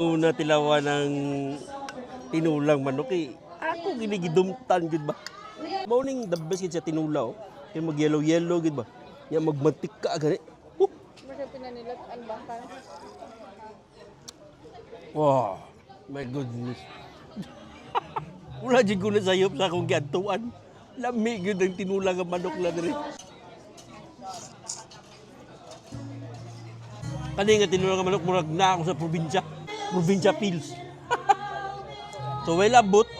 Una tilawan ng tinulang manok eh. Ako ginigidumtan gid ba. Morning the best gid sa tinulaw. Kaya mag yellow gid ba. Ya magmantika gani. Basta pinanilat-an ba ka? Wow, my goodness. Wala jud ko na sayop sa akong giadtuan. Lami gyud ang tinulang nga manok na diri. Kani nga tinulang nga manok murag na ako sa probinsya feels. So well abot.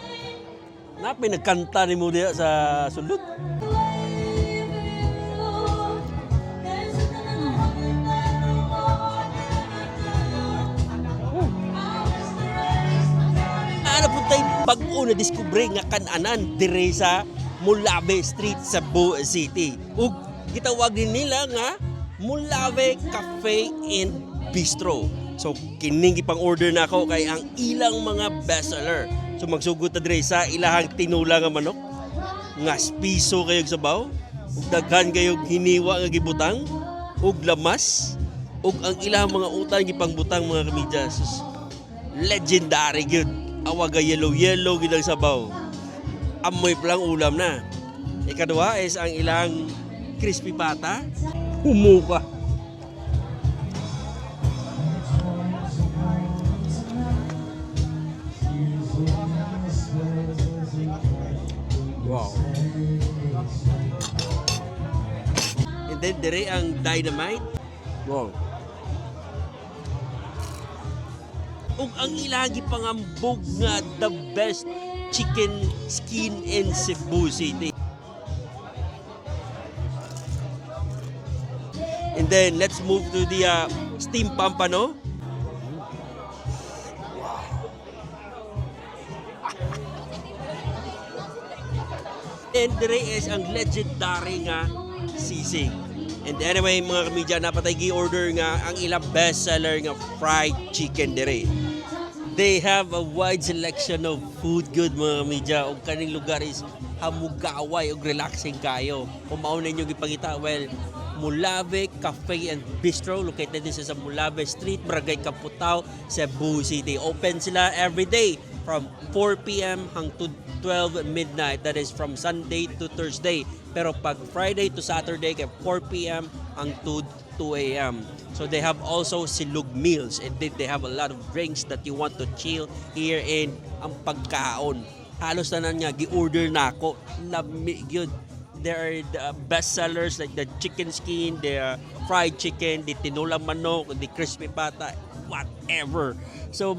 Napay nagkanta ni mo diya sa sulod. Ano po tayo bag-o na diskubre nga kananan dire sa Mulave Street sa Cebu City. Ug gitawag din nila nga Mulave Cafe and Bistro. So kining gipang order na ako kay ang ilang mga bestseller. So magsugod ta dire sa ilahang tinula nga manok nga piso kayog sabaw, ug daghan kayog hiniwa nga gibutang, ug lamas, ug ang ilang mga utang gipangbutang mga kamidyas. Legendary gyud. Awaga yellow gid ang sabaw. Amoy pa lang ulam na. Ikaduha is ang ilang crispy pata. Humuka. Wow. And then dire ang dynamite. Wow. Ug ang ilagi pangambog nga the best chicken skin in Cebu City. And then let's move to the steam pampano. And dire is ang legendary nga sisig. And anyway mga kamidya, napatay gi-order nga ang ilang bestseller nga fried chicken dire. They have a wide selection of food good mga kamidya. O kaning lugar is hamugaway o relaxing kayo. Kung mao ninyo gipangita, well, Mulave Cafe and Bistro located din sa Mulave Street, Barangay Kaputaw, Cebu City. Open sila every day from 4 p.m. hangtod 12 midnight. That is from Sunday to Thursday. Pero pag Friday to Saturday kay 4 p.m. hangtod 2 a.m. So they have also silog meals, and then they have a lot of drinks that you want to chill here in ang pagkaon. Halos na nga gi-order na ako. Lami gyud. There are the best sellers like the chicken skin, the fried chicken, the tinulang manok, the crispy pata, whatever. So